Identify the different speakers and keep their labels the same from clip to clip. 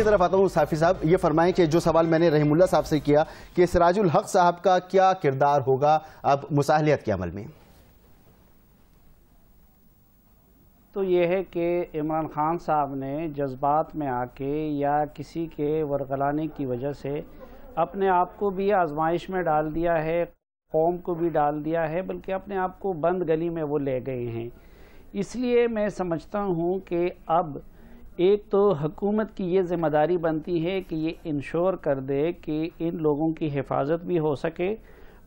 Speaker 1: کی طرف آتا ہوں صافی صاحب، یہ فرمائیں کہ جو سوال میں نے رحیم اللہ صاحب سے کیا کہ سراج الحق صاحب کا کیا کردار ہوگا اب مصالحت کے عمل میں؟
Speaker 2: تو یہ ہے کہ عمران خان صاحب نے جذبات میں آ کے یا کسی کے ورغلانے کی وجہ سے اپنے آپ کو بھی آزمائش میں ڈال دیا ہے، قوم کو بھی ڈال دیا ہے، بلکہ اپنے آپ کو بند گلی میں وہ لے گئے ہیں۔ اس لیے میں سمجھتا ہوں کہ اب ایک تو حکومت کی یہ ذمہ داری بنتی ہے کہ یہ انشور کر دے کہ ان لوگوں کی حفاظت بھی ہو سکے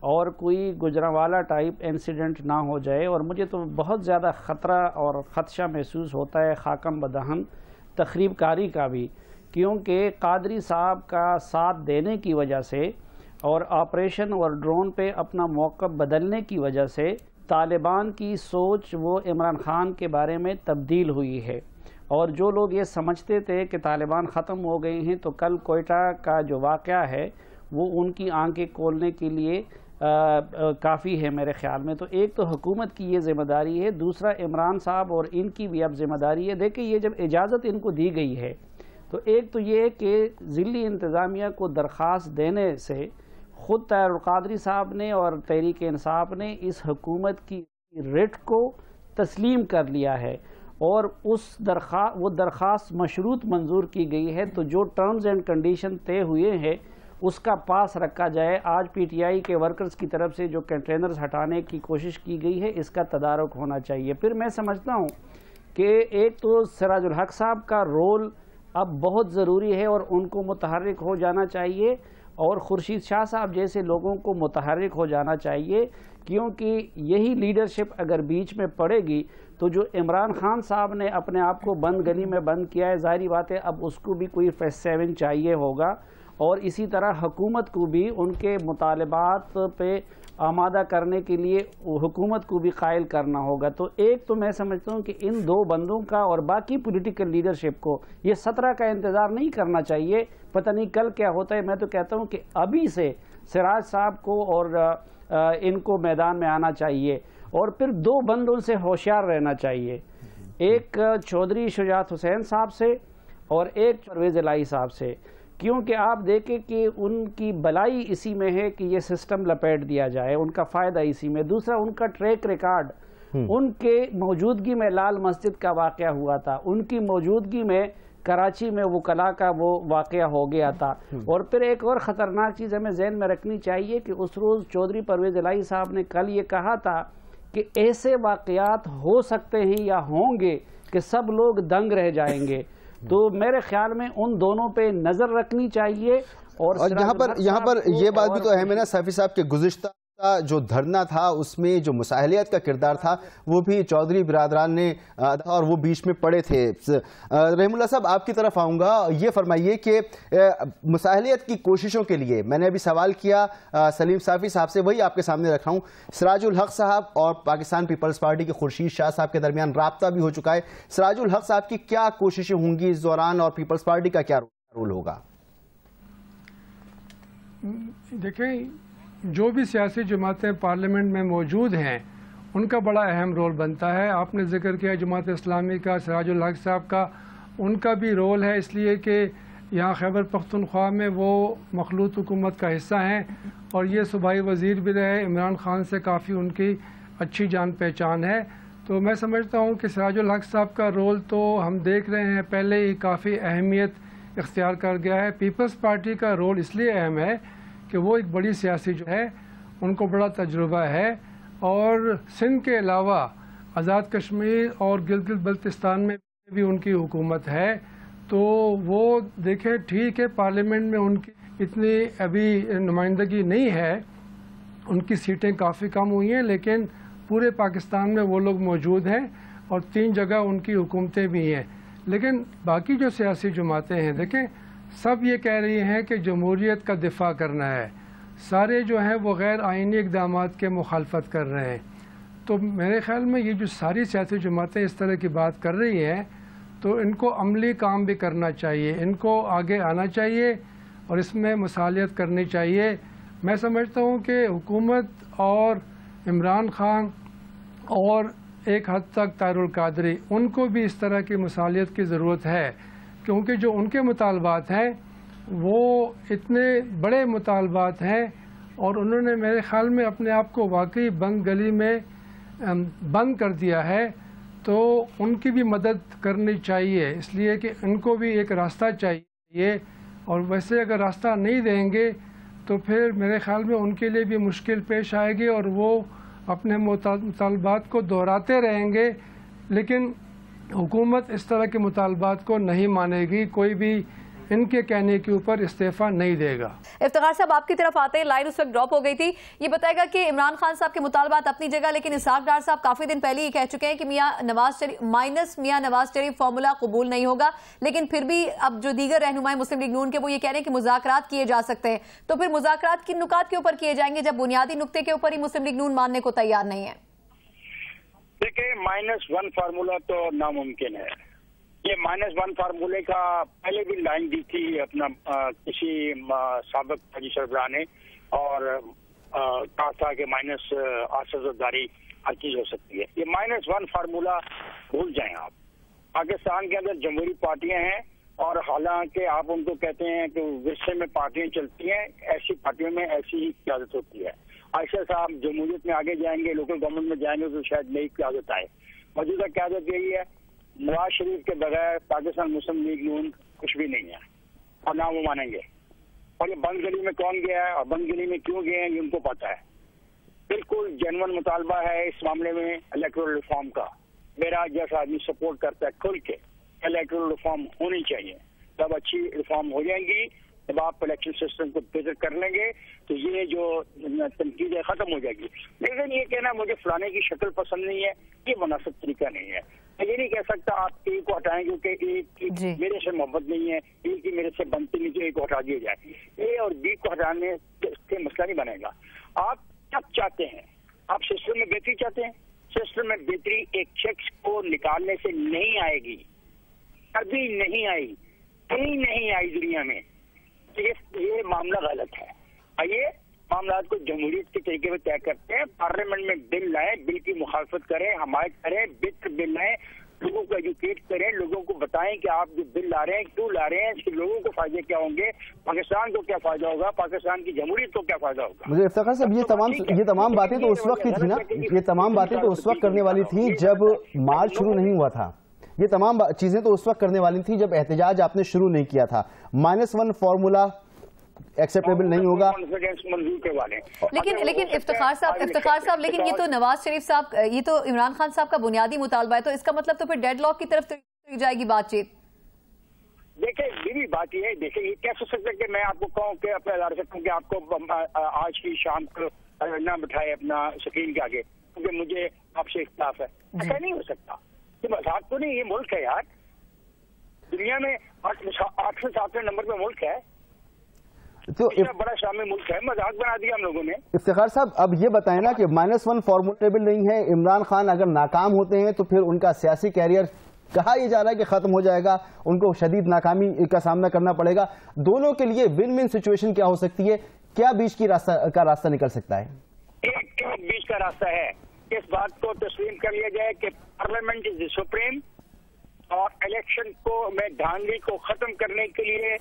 Speaker 2: اور کوئی گجرانوالہ ٹائپ انسیڈنٹ نہ ہو جائے۔ اور مجھے تو بہت زیادہ خطرہ اور خدشہ محسوس ہوتا ہے خاکم بدہن تخریب کاری کا بھی، کیونکہ قادری صاحب کا ساتھ دینے کی وجہ سے اور آپریشن اور ڈرون پہ اپنا موقف بدلنے کی وجہ سے طالبان کی سوچ وہ عمران خان کے بارے میں تبدیل ہوئی ہے۔ اور جو لوگ یہ سمجھتے تھے کہ طالبان ختم ہو گئے ہیں تو کل کوئٹہ کا جو واقعہ ہے وہ ان کی آنکھیں کھولنے کے لیے کافی ہے میرے خیال میں۔ تو ایک تو حکومت کی یہ ذمہ داری ہے، دوسرا عمران صاحب اور ان کی بھی اب ذمہ داری ہے۔ دیکھیں یہ جب اجازت ان کو دی گئی ہے تو ایک تو یہ کہ ضلعی انتظامیہ کو درخواست دینے سے خود طاہر القادری صاحب نے اور تحریک انصاف نے اس حکومت کی ریٹ کو تسلیم کر لیا ہے اور وہ درخواست مشروط منظور کی گئی ہے۔ تو جو ٹرمز اینڈ کنڈیشن طے ہوئے ہیں اس کا پاس رکھا جائے۔ آج پی ٹی آئی کے ورکرز کی طرف سے جو کنٹینرز ہٹانے کی کوشش کی گئی ہے اس کا تدارک ہونا چاہیے۔ پھر میں سمجھتا ہوں کہ ایک تو سراج الحق صاحب کا رول اب بہت ضروری ہے اور ان کو متحرک ہو جانا چاہیے، اور خورشید شاہ صاحب جیسے لوگوں کو متحرک ہو جانا چاہیے، کیونکہ یہی لیڈرشپ اگر بیچ میں پڑے گی تو جو عمران خان صاحب نے اپنے آپ کو بند گلی میں بند کیا ہے، ظاہری بات ہے اب اس کو بھی کوئی فیس7 چاہیے ہوگا، اور اسی طرح حکومت کو بھی ان کے مطالبات پہ آمادہ کرنے کے لیے حکومت کو بھی قائل کرنا ہوگا۔ تو ایک تو میں سمجھتا ہوں کہ ان دو بندوں کا اور باقی پولیٹیکل لیڈرشپ کو یہ 17 کا انتظار نہیں کرنا چاہیے، پتہ نہیں کل کیا ہوتا ہے۔ میں تو کہتا ہوں کہ ابھی سے سراج صاحب کو اور ان کو میدان میں آنا چاہیے، اور پھر دو بندوں سے ہوشیار رہنا چاہیے، ایک چودھری شجاعت حسین صاحب سے اور ایک پرویز الہی صاحب سے، کیونکہ آپ دیکھیں کہ ان کی بلائی اسی میں ہے کہ یہ سسٹم لپیٹ دیا جائے، ان کا فائدہ اسی میں۔ دوسرا ان کا ٹریک ریکارڈ، ان کے موجودگی میں لال مسجد کا واقعہ ہوا تھا، ان کی موجودگی میں کراچی میں وکلا کا وہ واقعہ ہو گیا تھا، اور پھر ایک اور خطرناک چیز ہمیں ذہن میں رکھنی چاہیے کہ اس روز چودھری پرویز الہی صاحب نے کل یہ کہا تھا کہ ایسے واقعات ہو سکتے ہیں یا ہوں گے کہ سب لوگ دنگ رہ جائیں گے۔ تو میرے خیال میں ان دونوں پہ نظر رکھنی چاہیے۔ اور
Speaker 1: یہاں پر یہ بات بھی تو اہم ہے نا صافی صاحب کے گزشتہ جو دھرنا تھا اس میں جو مصالحت کا کردار تھا وہ بھی چودھری برادران نے اور وہ بیچ میں پڑے تھے۔ رحیم اللہ صاحب آپ کی طرف آؤں گا، یہ فرمائیے کہ مصالحت کی کوششوں کے لیے میں نے ابھی سوال کیا سلیم صافی صاحب سے، وہی آپ کے سامنے رکھ رہا ہوں۔ سراج الحق صاحب اور پاکستان پیپلز پارٹی کے خورشید شاہ صاحب کے درمیان رابطہ بھی ہو چکا ہے، سراج الحق صاحب کی کیا کوششیں ہوں گی اس دوران اور پیپلز پارٹی کا کیا رول ہوگا؟
Speaker 3: دیکھیں جو بھی سیاسی جماعتیں پارلیمنٹ میں موجود ہیں ان کا بڑا اہم رول بنتا ہے۔ آپ نے ذکر کیا جماعت اسلامی کا، سراج الحق صاحب کا، ان کا بھی رول ہے، اس لیے کہ یہاں خیبر پختونخوا میں وہ مخلوط حکومت کا حصہ ہیں اور یہ صوبائی وزیر بھی رہے، عمران خان سے کافی ان کی اچھی جان پہچان ہے۔ تو میں سمجھتا ہوں کہ سراج الحق صاحب کا رول تو ہم دیکھ رہے ہیں پہلے ہی کافی اہمیت اختیار کر گیا ہے۔ پیپلز پارٹی کا رول اس لیے اہم ہے کہ وہ ایک بڑی سیاسی جو ہے ان کو بڑا تجربہ ہے، اور سندھ کے علاوہ آزاد کشمیر اور گلگت بلتستان میں بھی ان کی حکومت ہے۔ تو وہ دیکھیں ٹھیک ہے پارلیمنٹ میں ان کی اتنی ابھی نمائندگی نہیں ہے، ان کی سیٹیں کافی کم ہوئی ہیں، لیکن پورے پاکستان میں وہ لوگ موجود ہیں اور 3 جگہ ان کی حکومتیں بھی ہیں۔ لیکن باقی جو سیاسی جماعتیں ہیں دیکھیں سب یہ کہہ رہی ہیں کہ جمہوریت کا دفاع کرنا ہے، سارے جو ہیں وہ غیر آئینی اقدامات کے مخالفت کر رہے ہیں۔ تو میرے خیال میں یہ جو ساری سیاسی جماعتیں اس طرح کی بات کر رہی ہیں تو ان کو عملی کام بھی کرنا چاہیے، ان کو آگے آنا چاہیے اور اس میں مصالحت کرنی چاہیے۔ میں سمجھتا ہوں کہ حکومت اور عمران خان اور ایک حد تک طاہر القادری ان کو بھی اس طرح کی مصالحت کی ضرورت ہے، کیونکہ جو ان کے مطالبات ہیں وہ اتنے بڑے مطالبات ہیں اور انہوں نے میرے خیال میں اپنے آپ کو واقعی بند گلی میں بند کر دیا ہے، تو ان کی بھی مدد کرنی چاہیے، اس لیے کہ ان کو بھی ایک راستہ چاہیے، اور ویسے اگر راستہ نہیں دیں گے تو پھر میرے خیال میں ان کے لیے بھی مشکل پیش آئے گی اور وہ اپنے مطالبات کو دہراتے رہیں گے، لیکن حکومت اس طرح کے مطالبات کو نہیں مانے گی، کوئی بھی ان کے کہنے کے اوپر استعفیٰ نہیں دے گا۔
Speaker 4: افتخار صاحب آپ کی طرف آتے ہیں، لائن اس وقت ڈراپ ہو گئی تھی، یہ بتائے گا کہ عمران خان صاحب کے مطالبات اپنی جگہ، لیکن اسحاق ڈار صاحب کافی دن پہلے یہ کہہ چکے ہیں کہ میاں نواز شریف فارمولا قبول نہیں ہوگا، لیکن پھر بھی اب جو دیگر رہنمائے مسلم لیگ نون کے وہ یہ کہہ رہے ہیں کہ مذاکرات کیے جا سکتے ہیں، تو پھر مذاکرات کن نکات کے اوپر کیے جائیں گے جب بنیادی نقطے کے اوپر ہی مسلم لیگ نون ماننے کو تیار نہیں ہے؟
Speaker 5: دیکھیں، -1 فارمولا تو ناممکن ہے۔ یہ -1 فارمولے کا پہلے بھی لائن دی تھی اپنا کسی سابق فوجی سربراہ نے، اور کہا تھا کہ -8 ہر چیز ہو سکتی ہے۔ یہ -1 فارمولا بھول جائیں آپ۔ پاکستان کے اندر جمہوری پارٹیاں ہیں، اور حالانکہ آپ ان کو کہتے ہیں کہ ورثے میں پارٹیاں چلتی ہیں، ایسی پارٹیوں میں ایسی ہی قیادت ہوتی ہے۔ عائشہ صاحب جمہوریت میں آگے جائیں گے، لوکل گورنمنٹ میں جائیں گے تو شاید نئی قیادت آئے۔ موجودہ قیادت یہی ہے، نواز شریف کے بغیر پاکستان مسلم لیگ نون کچھ بھی نہیں ہے، اور نہ وہ مانیں گے۔ اور یہ بند گلی میں کون گیا ہے اور بند گلی میں کیوں گئے ہیں یہ ان کو پتا ہے۔ بالکل جینون مطالبہ ہے اس معاملے میں الیکٹورل ریفارم کا۔ میرا جیسا آدمی سپورٹ کرتا ہے کھل کے الیکٹورل ریفارم ہونی چاہیے۔ جب اچھی ریفارم ہو جائیں گی، جب آپ الیکشن سسٹم کو بہتر کر لیں گے تو یہ جو تنقید ہے ختم ہو جائے گی۔ لیکن یہ کہنا مجھے فلانے کی شکل پسند نہیں ہے، یہ مناسب طریقہ نہیں ہے۔ میں یہ نہیں کہہ سکتا آپ اے کو ہٹائیں کیونکہ اے میرے سے محبت نہیں ہے، اے کی میرے سے بنتی نہیں، تو اے کو ہٹا دیا جائے۔ اے اور بی کو ہٹانے سے مسئلہ نہیں بنے گا۔ آپ کیا چاہتے ہیں؟ آپ سسٹم میں بہتری چاہتے ہیں؟ سسٹم میں بہتری ایک شخص کو نکالنے سے نہیں آئے گی، کبھی نہیں آئی، کہیں نہیں آئی دنیا میں۔ یہ معاملہ غلط ہے۔ آئیے معاملات کو جمہوریت کے طریقے میں طے کرتے ہیں، پارلیمنٹ میں بل لائیں، بل کی مخالفت کریں، حمایت کریں، بل لائیں، لوگوں کو ایجوکیٹ کریں، لوگوں کو بتائیں کہ آپ جو بل لا رہے ہیں کیوں لا رہے ہیں، اس کے لوگوں کو فائدے کیا ہوں گے، پاکستان کو کیا فائدہ ہوگا، پاکستان کی جمہوریت کو کیا فائدہ ہوگا۔
Speaker 1: مجھے افتخار صاحب یہ تمام باتیں تو اس وقت کی تھی نا، یہ تمام باتیں تو اس وقت کرنے والی تھی جب مارچ شروع نہیں ہوا تھا، یہ تمام چیزیں تو اس وقت کرنے والی تھی جب احتجاج آپ نے شروع نہیں کیا تھا۔ -1 فارمولا ایکسیپٹیبل نہیں ہوگا۔
Speaker 4: لیکن افتخار صاحب لیکن یہ تو نواز شریف صاحب، یہ تو عمران خان صاحب کا بنیادی مطالبہ ہے، تو اس کا مطلب تو پھر ڈیڈ لاک کی طرف جائے گی بات چیت۔
Speaker 5: دیکھیں یہ بھی بات یہ ہے، دیکھیں یہ کیسے ہو سکتا ہے کہ میں آپ کو کہوں کہ اپنے ادارے سے کہوں کہ آپ کو آج کی شام کو نہ بٹھائے اپنا سکرین کے آگے کیونکہ مجھے آپ سے اختلاف ہے، ایسا نہیں ہو سکتا۔ یہ مذاق تو نہیں، یہ ملک ہے یار، دنیا میں 8 نمبر پہ ملک ہے، تو بڑا شامی ملک ہے، مذاق بنا دیا ہم لوگوں نے۔
Speaker 1: افتخار صاحب اب یہ بتائیں نا کہ -1 فارمولیبل نہیں ہے، عمران خان اگر ناکام ہوتے ہیں تو پھر ان کا سیاسی کیریئر کہا یہ جا رہا ہے کہ ختم ہو جائے گا، ان کو شدید ناکامی کا سامنا کرنا پڑے گا، دونوں کے لیے ون سچویشن کیا ہو سکتی ہے؟ کیا بیچ کا راستہ نکل سکتا ہے؟
Speaker 5: ایک بیچ کا راستہ ہے، اس بات کو تسلیم کر لیا جائے کہ پارلیمنٹ از دی سپریم، اور الیکشن کو میں دھاندلی کو ختم کرنے کے لیے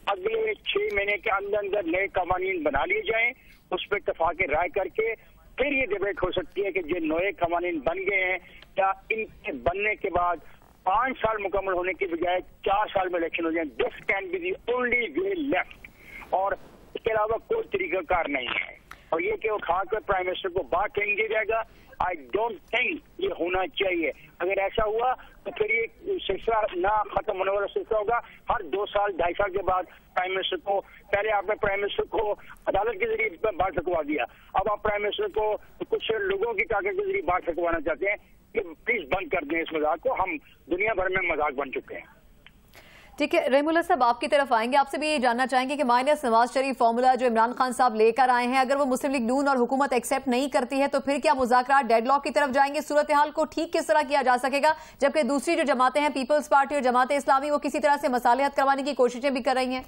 Speaker 5: اگلے 6 مہینے کے اندر نئے قوانین بنا لیے جائیں، اس پہ اتفاق رائے کر کے پھر یہ ڈیبیٹ ہو سکتی ہے کہ جو نئے قوانین بن گئے ہیں کیا ان کے بننے کے بعد 5 سال مکمل ہونے کی بجائے 4 سال میں الیکشن ہو جائیں۔ This can be the only way left, اور اس کے علاوہ کوئی طریقہ کار نہیں ہے۔ اور یہ کہ وہ کھا کر پرائم منسٹر کو باہر پھینک دیا جائے گا، آئی ڈونٹ تھنک یہ ہونا چاہیے۔ اگر ایسا ہوا تو پھر یہ سلسلہ نہ ختم ہونے والا سلسلہ ہوگا۔ ہر 2 سال 2.5 سال کے بعد پرائم منسٹر کو، پہلے آپ نے پرائم منسٹر کو عدالت کے ذریعے باہر پھینکوا دیا، اب آپ پرائم منسٹر کو کچھ لوگوں کی طاقت کے ذریعے باہر پھینکوانا چاہتے ہیں کہ پلیز بند کر دیں اس مذاق کو، ہم دنیا بھر میں مذاق بن چکے ہیں۔
Speaker 4: ٹھیک ہے رحیم اللہ صاحب، آپ کی طرف آئیں گے، آپ سے بھی یہ جاننا چاہیں گے کہ مائنس نواز شریف فارمولا جو عمران خان صاحب لے کر آئے ہیں، اگر وہ مسلم لیگ نون اور حکومت ایکسیپٹ نہیں کرتی ہے تو پھر کیا مذاکرات ڈیڈ لاک کی طرف جائیں گے؟ صورتحال کو ٹھیک کس طرح کیا جا سکے گا جبکہ دوسری جو جماعتیں ہیں پیپلز پارٹی اور جماعت اسلامی وہ کسی طرح سے مصالحت کروانے کی کوششیں بھی کر رہی ہیں؟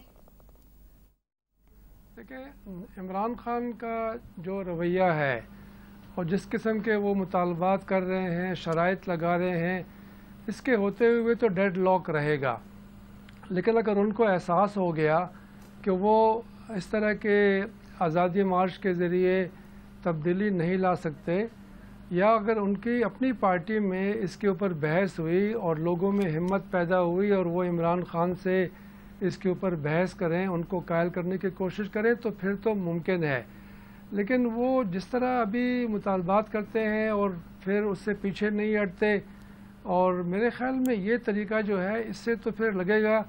Speaker 3: دیکھیں عمران خان کا جو رویہ ہے اور جس قسم کے وہ مطالبات کر رہے ہیں، شرائط لگا رہے ہیں، اس کے ہوتے ہوئے تو ڈیڈ لاک رہے گا، لیکن اگر ان کو احساس ہو گیا کہ وہ اس طرح کے آزادی مارچ کے ذریعے تبدیلی نہیں لا سکتے، یا اگر ان کی اپنی پارٹی میں اس کے اوپر بحث ہوئی اور لوگوں میں ہمت پیدا ہوئی اور وہ عمران خان سے اس کے اوپر بحث کریں، ان کو قائل کرنے کی کوشش کریں، تو پھر تو ممکن ہے. لیکن وہ جس طرح ابھی مطالبات کرتے ہیں اور پھر اس سے پیچھے نہیں ہٹتے، اور میرے خیال میں یہ طریقہ جو ہے اس سے تو پھر لگے گا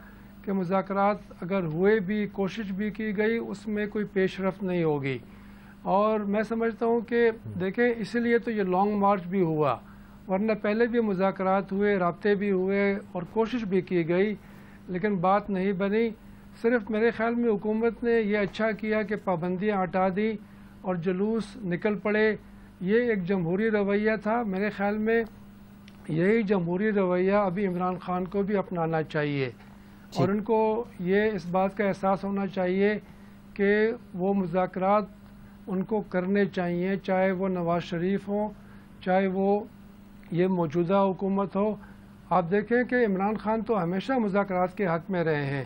Speaker 3: کہ مذاکرات اگر ہوئے بھی، کوشش بھی کی گئی، اس میں کوئی پیش رفت نہیں ہوگی. اور میں سمجھتا ہوں کہ دیکھیں اسی لیے تو یہ لانگ مارچ بھی ہوا، ورنہ پہلے بھی مذاکرات ہوئے، رابطے بھی ہوئے اور کوشش بھی کی گئی، لیکن بات نہیں بنی. صرف میرے خیال میں حکومت نے یہ اچھا کیا کہ پابندیاں ہٹا دیں اور جلوس نکل پڑے. یہ ایک جمہوری رویہ تھا. میرے خیال میں یہی جمہوری رویہ ابھی عمران خان کو بھی اپنانا چاہیے، اور ان کو یہ اس بات کا احساس ہونا چاہیے کہ وہ مذاکرات ان کو کرنے چاہیے، چاہے وہ نواز شریف ہوں، چاہے وہ یہ موجودہ حکومت ہو. آپ دیکھیں کہ عمران خان تو ہمیشہ مذاکرات کے حق میں رہے ہیں،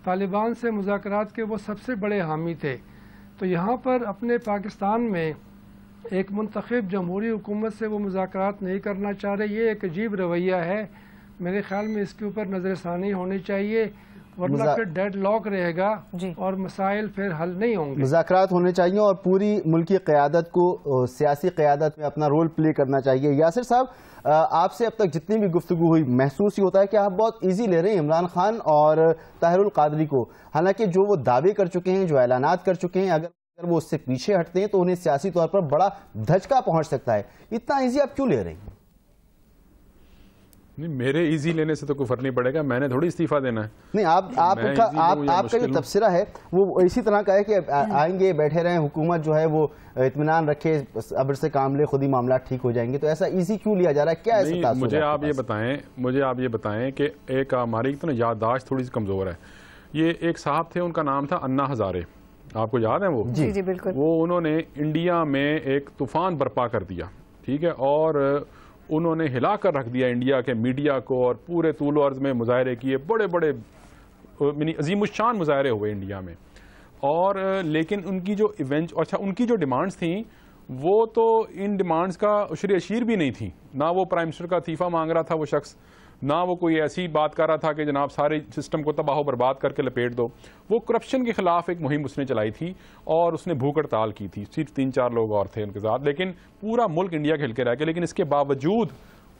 Speaker 3: طالبان سے مذاکرات کے وہ سب سے بڑے حامی تھے. تو یہاں پر اپنے پاکستان میں ایک منتخب جمہوری حکومت سے وہ مذاکرات نہیں کرنا چاہ رہے. یہ ایک عجیب رویہ ہے. میرے خیال میں اس کے اوپر نظر ثانی ہونی چاہیے، ورنہ پھر ڈیڈ لاک رہے گا اور مسائل پھر حل نہیں ہوں گے.
Speaker 1: مذاکرات ہونے چاہیے اور پوری ملکی قیادت کو سیاسی قیادت میں اپنا رول پلے کرنا چاہیے. یاسر صاحب، آپ سے اب تک جتنی بھی گفتگو ہوئی، محسوس ہی ہوتا ہے کہ آپ بہت ایزی لے رہے ہیں عمران خان اور طاہر القادری کو، حالانکہ جو وہ دعوے کر چکے ہیں، جو اعلانات کر چکے ہیں، اگر وہ اس سے پیچھے ہٹتے ہیں تو انہیں سیاسی طور پر بڑا دھچکا پہنچ سکتا ہے. اتنا ایزی آپ کیوں لے رہے ہیں؟
Speaker 6: نہیں، میرے ایزی لینے سے تو کوئی فرق نہیں پڑے گا. میں نے تھوڑی استعفیٰ دینا ہے. نہیں،
Speaker 1: آپ کا جو تبصرہ ہے وہ اسی طرح کا ہے کہ آئیں گے، بیٹھے رہیں، حکومت جو ہے وہ اطمینان رکھے، ابر سے کام لے، خود ہی معاملات ٹھیک ہو جائیں گے. تو ایسا ایزی کیوں لیا جا رہا ہے؟ کیا ایسا؟
Speaker 6: مجھے آپ یہ بتائیں کہ ایک ہماری یادداشت تھوڑی سی کمزور ہے. یہ ایک صاحب تھے، ان کا نام تھا انا ہزارے، آپ کو یاد ہے وہ؟
Speaker 4: جی بالکل.
Speaker 6: وہ انہوں نے انڈیا میں ایک طوفان برپا کر دیا، ٹھیک ہے، اور انہوں نے ہلا کر رکھ دیا انڈیا کے میڈیا کو، اور پورے طول و عرض میں مظاہرے کیے، بڑے بڑے عظیم الشان مظاہرے ہوئے انڈیا میں. اور لیکن ان کی جو ان کی جو ڈیمانڈز تھیں وہ تو ان ڈیمانڈز کا عشر اشیر بھی نہیں تھی. نہ وہ پرائم منسٹر کا عطیفہ مانگ رہا تھا وہ شخص، نہ وہ کوئی ایسی بات کر رہا تھا کہ جناب سارے سسٹم کو تباہ و برباد کر کے لپیٹ دو. وہ کرپشن کے خلاف ایک مہم اس نے چلائی تھی اور اس نے بھوک ہڑتال کی تھی. صرف 3-4 لوگ اور تھے ان کے ساتھ، لیکن پورا ملک انڈیا کھل کے رہ گیا. لیکن اس کے باوجود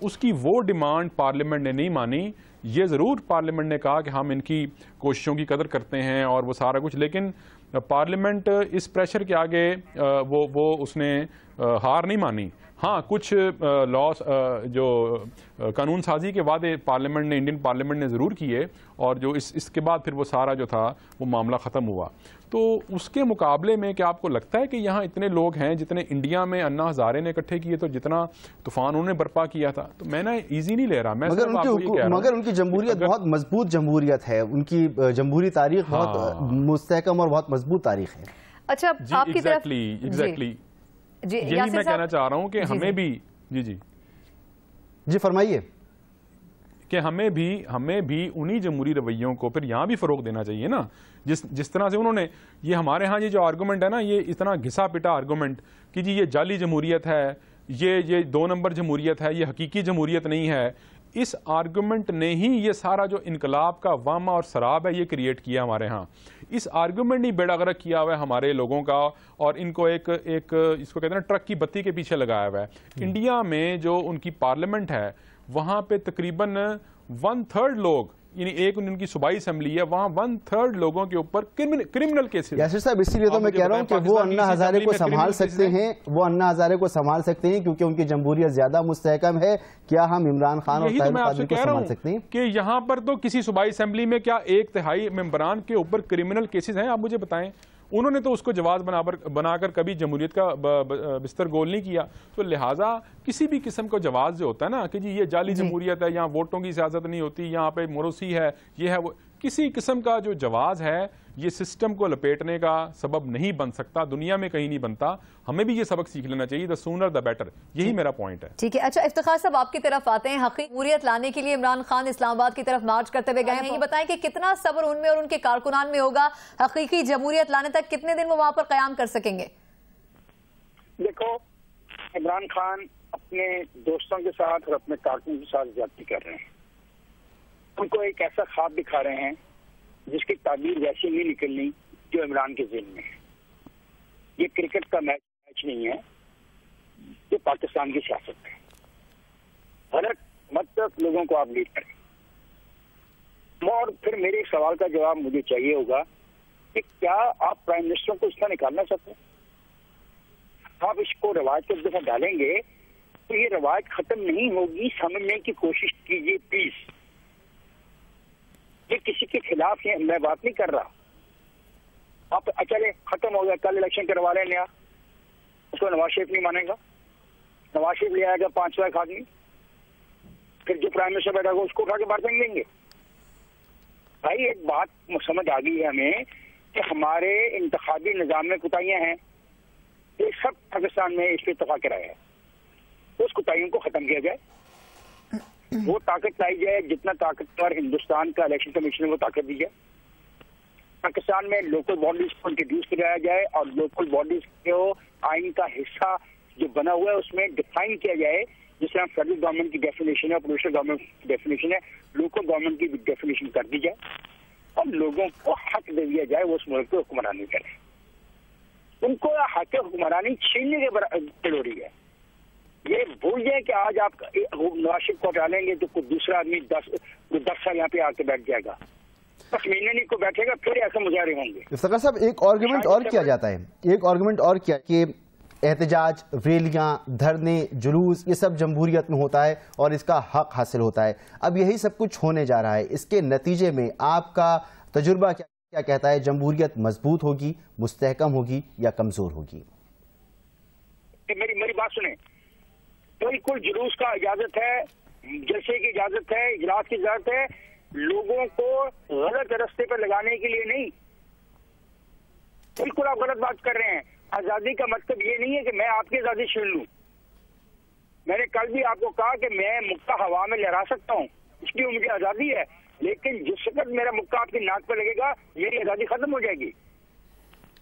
Speaker 6: اس کی وہ ڈیمانڈ پارلیمنٹ نے نہیں مانی. یہ ضرور پارلیمنٹ نے کہا کہ ہم ان کی کوششوں کی قدر کرتے ہیں اور وہ سارا کچھ، لیکن پارلیمنٹ اس پریشر کے آگے وہ اس نے ہار نہیں مانی. ہاں، کچھ لاس جو قانون سازی کے وعدے پارلیمنٹ نے، انڈین پارلیمنٹ نے ضرور کیے، اور جو اس کے بعد پھر وہ سارا جو تھا وہ معاملہ ختم ہوا. تو اس کے مقابلے میں کیا آپ کو لگتا ہے کہ یہاں اتنے لوگ ہیں جتنے انڈیا میں انا ہزارے نے اکٹھے کیے، تو جتنا طوفان انہوں نے برپا کیا تھا؟ تو میں نے ایزی نہیں لے رہا.
Speaker 1: مگر ان کی جمہوریت بہت مضبوط جمہوریت ہے، ان کی جمہوری تاریخ بہت مستحکم اور بہت مضبوط تاریخ ہے.
Speaker 4: اچھا، آپ کی طرف
Speaker 6: ایگزیکٹلی یہی میں کہنا چاہ رہا ہوں کہ ہمیں بھی
Speaker 1: جی فرمائیے
Speaker 6: کہ ہمیں بھی انہی جمہوری رویوں کو پھر یہاں بھی فروغ دینا چاہیے نا. جس طرح سے انہوں نے یہ ہمارے ہاں یہ جو آرگومنٹ ہے نا، یہ اتنا گھسا پٹا آرگومنٹ کہ جی یہ جعلی جمہوریت ہے، یہ 2 نمبر جمہوریت ہے، یہ حقیقی جمہوریت نہیں ہے. اس آرگومنٹ نے ہی یہ سارا جو انقلاب کا واما اور سراب ہے یہ کریٹ کیا ہمارے ہاں. اس آرگومنٹ نے بیڑا غرق کیا ہوا ہے ہمارے لوگوں کا، اور ان کو ایک اس کو کہتے ہیں ٹرک کی بتی کے پیچھے لگایا ہوا ہے. انڈیا میں جو ان کی پارلیمنٹ ہے وہاں پہ تقریباً 1/3 لوگ، یعنی ایک ان کی صوبائی اسمبلی ہے، وہاں 1/3 لوگوں کے اوپر کرمنل کیسز.
Speaker 1: یاسر صاحب، اسی لیے تو میں کہہ رہا ہوں کہ وہ انا ہزارے کو سنبھال سکتے ہیں، کیونکہ ان کی جمہوریت زیادہ مستحکم ہے. کیا ہم عمران خان اور طاہر القادری کو سنبھال سکتے ہیں؟
Speaker 6: کہ یہاں پر تو کسی صوبائی اسمبلی میں کیا 1/3 ممبران کے اوپر کرمنل کیسز ہیں؟ آپ مجھے بتائیں. انہوں نے تو اس کو جواز بنا کر کبھی جمہوریت کا بستر گول نہیں کیا. تو لہٰذا کسی بھی قسم کا جواز جو ہوتا ہے نا کہ جی یہ جعلی جمہوریت ہے، یہاں ووٹوں کی سیاست نہیں ہوتی، یہاں پہ موروثی ہے، یہ ہے وہ، کسی قسم کا جو جواز ہے یہ سسٹم کو لپیٹنے کا سبب نہیں بن سکتا، دنیا میں کہیں نہیں بنتا. ہمیں بھی یہ سبق سیکھ لینا چاہیے، the sooner the better. یہی میرا پوائنٹ ہے.
Speaker 4: ٹھیک ہے. اچھا افتخار صاحب آپ کی طرف آتے ہیں. حقیقی جمہوریت لانے کے لیے عمران خان اسلام آباد کی طرف مارچ کرتے ہوئے گئے ہیں. یہ بتائیں کہ کتنا صبر ان میں اور ان کے کارکنان میں ہوگا؟ حقیقی جمہوریت لانے تک کتنے دن وہ وہاں پر قیام کر سکیں گے؟
Speaker 5: دیکھو، عمران خان اپنے دوستوں کے ساتھ اور اپنے کارکنوں کے ساتھ زیادتی کر رہے ہیں. ان کو ایک ایسا خواب دکھا رہے ہیں جس کی تعبیر ویسی نہیں نکلنی جو عمران کے ذہن میں ہے. یہ کرکٹ کا میچ نہیں ہے، یہ پاکستان کی سیاست ہے. غلط مطلب لوگوں کو آپ لیڈ کریں. اور پھر میرے سوال کا جواب مجھے چاہیے ہوگا کہ کیا آپ پرائم منسٹر کو اس طرح نکالنا چاہتے ہیں؟ آپ اس کو رواج کے دفعہ ڈالیں گے تو یہ رواج ختم نہیں ہوگی. سمجھنے کی کوشش کیجیے پلیز. یہ کسی کے خلاف میں بات نہیں کر رہا. آپ چلے ختم ہو گیا، کل الیکشن کروا لیں نیا، اس کو نواز شریف نہیں مانے گا. نواز شریف لے آئے گا 5 لاکھ آدمی، پھر جو پرائم منسٹر بیٹھا گا اس کو اٹھا کے باہر پھینک دیں گے. بھائی ایک بات سمجھ آ گئی ہے ہمیں کہ ہمارے انتخابی نظام میں کوتاہیاں ہیں. یہ سب پاکستان میں اس پہ اتفاق کرایا ہے. اس کوتاہیوں کو ختم کیا جائے، وہ طاقت لائی جائے جتنا طاقتور ہندوستان کا الیکشن کمیشن ہے وہ طاقت دی جائے. پاکستان میں لوکل باڈیز کو انٹروڈیوس کرایا جائے اور لوکل باڈیز کو آئین کا حصہ جو بنا ہوا ہے اس میں ڈیفائن کیا جائے. جس طرح فیڈرل گورنمنٹ کی ڈیفینیشن ہے، پروونشل گورنمنٹ کی ڈیفینیشن ہے، لوکل گورنمنٹ کی بھی ڈیفینیشن کر دی جائے اور لوگوں کو حق دے دیا جائے وہ اس ملک کو حکمرانی کرے. ان کو حق حکمرانی چھیننے کے ضروری ہے. یہ بھول جائیں کہ آج آپ نواز شریف کو ہٹا لیں گے تو کوئی دوسرا آدمی 10 سال یہاں پہ آ کے بیٹھ جائے گا، 10 مہینے نہیں کو بیٹھے گا، پھر ایسے مظاہرے ہوں گے.
Speaker 1: افتخار صاحب ایک آرگومنٹ اور کیا جاتا ہے، ایک آرگومنٹ اور کیا کہ احتجاج، ریلیاں، دھرنے، جلوس یہ سب جمہوریت میں ہوتا ہے اور اس کا حق حاصل ہوتا ہے. اب یہی سب کچھ ہونے جا رہا ہے. اس کے نتیجے میں آپ کا تجربہ کیا کہتا ہے؟ جمہوریت مضبوط ہوگی، مستحکم ہوگی یا کمزور ہوگی؟
Speaker 5: میری بات سنیں. بالکل جلوس کا اجازت ہے، جلسے کی اجازت ہے، اجلاس کی اجازت ہے، لوگوں کو غلط رستے پر لگانے کے لیے نہیں. بالکل آپ غلط بات کر رہے ہیں. آزادی کا مطلب یہ نہیں ہے کہ میں آپ کی آزادی چھین لوں. میں نے کل بھی آپ کو کہا کہ میں مکہ ہوا میں لہرا سکتا ہوں، اس کی مجھے آزادی ہے، لیکن جس وقت میرا مکہ آپ کی ناک پہ لگے گا میری آزادی ختم ہو جائے گی.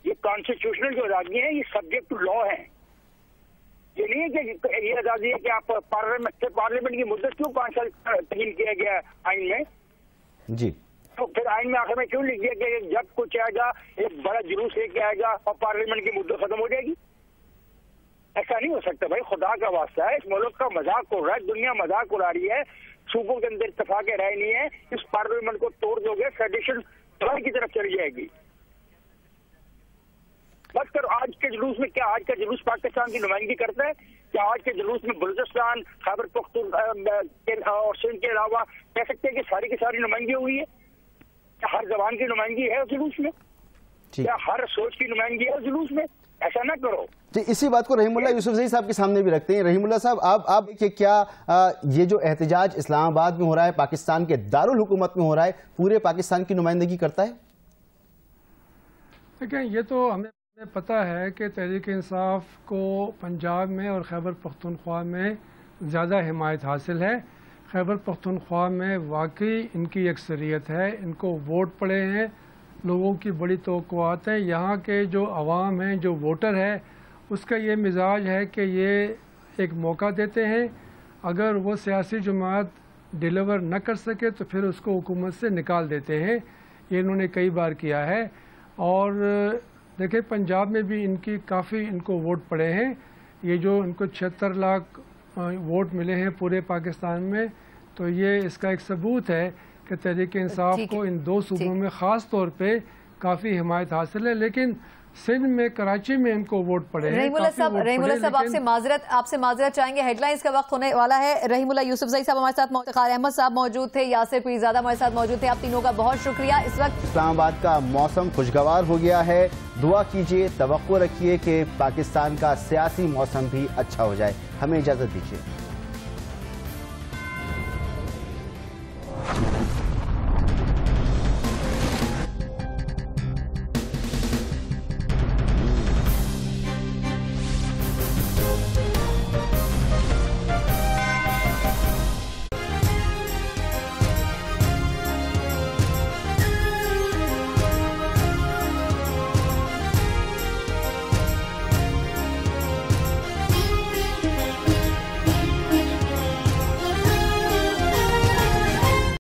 Speaker 5: یہ کانسٹیٹیوشنل جو آزادی ہے یہ سبجیکٹ ٹو لا ہے. یہ نہیں ہے کہ یہ آزادی ہے کہ آپ پارلیمنٹ کی مدت کیوں 5 سال تبدیل کیا گیا آئین میں
Speaker 1: جی،
Speaker 5: تو پھر آئین میں آخر میں کیوں لکھ دیا کہ جب کچھ آئے گا ایک بڑا جلوس لے کے آئے گا اور پارلیمنٹ کی مدت ختم ہو جائے گی؟ ایسا نہیں ہو سکتا بھائی. خدا کا واسطہ ہے، اس ملک کا مذاق ہو رہا ہے، دنیا مذاق اڑا رہی ہے. صوبوں کے اندر اتفاق رائے نہیں ہے. اس پارلیمنٹ کو توڑ دو گے فیڈریشن کی طرف چلی جائے گی. بس کر آج کے جلوس میں کیا آج کا جلوس پاکستان کی نمائندگی کرتا ہے؟ کیا آج کے جلوس میں بلوچستان، خیبر پختونخوا اور سندھ کے علاوہ کہہ سکتے ہیں کہ ساری کی ساری نمائندگی ہوئی ہے؟ کیا ہر زبان کی نمائندگی ہے اس جلوس میں؟ کیا ہر سوچ کی نمائندگی ہے اس جلوس میں؟ ایسا نہ کرو.
Speaker 1: جی، اسی بات کو رحیم اللہ یوسفزئی صاحب کے سامنے بھی رکھتے ہیں. رحیم اللہ صاحب آپ کہ کیا یہ جو احتجاج اسلام آباد میں ہو رہا ہے، پاکستان کے دارالحکومت میں ہو رہا ہے، پورے پاکستان کی نمائندگی کرتا ہے؟
Speaker 3: دیکھیں، یہ تو ہمیں پتہ ہے کہ تحریک انصاف کو پنجاب میں اور خیبر پختونخوا میں زیادہ حمایت حاصل ہے. خیبر پختونخوا میں واقعی ان کی اکثریت ہے، ان کو ووٹ پڑے ہیں، لوگوں کی بڑی توقعات ہیں. یہاں کے جو عوام ہیں، جو ووٹر ہے، اس کا یہ مزاج ہے کہ یہ ایک موقع دیتے ہیں. اگر وہ سیاسی جماعت ڈیلیور نہ کر سکے تو پھر اس کو حکومت سے نکال دیتے ہیں. یہ انہوں نے کئی بار کیا ہے. اور دیکھیں پنجاب میں بھی ان کی کافی ان کو ووٹ پڑے ہیں. یہ جو ان کو 76 لاکھ ووٹ ملے ہیں پورے پاکستان میں، تو یہ اس کا ایک ثبوت ہے کہ تحریک انصاف کو ان 2 صوبوں میں خاص طور پہ کافی حمایت حاصل ہے. لیکن سندھ میں، کراچی میں ان کو ووٹ پڑے ہیں.
Speaker 4: رحیم اللہ صاحب آپ سے معذرت چاہیں گے، ہیڈ لائنز کا وقت ہونے والا ہے. رحیم اللہ یوسفزئی صاحب ہمارے ساتھ، افتخار احمد صاحب موجود تھے، یاسر پیرزادہ ہمارے ساتھ موجود تھے. آپ تینوں کا بہت شکریہ. اس وقت
Speaker 1: اسلام آباد کا موسم خوشگوار ہو گیا ہے. دعا کیجئے، توقع رکھیے کہ پاکستان کا سیاسی موسم بھی اچھا ہو جائے. ہمیں اجازت دیجیے.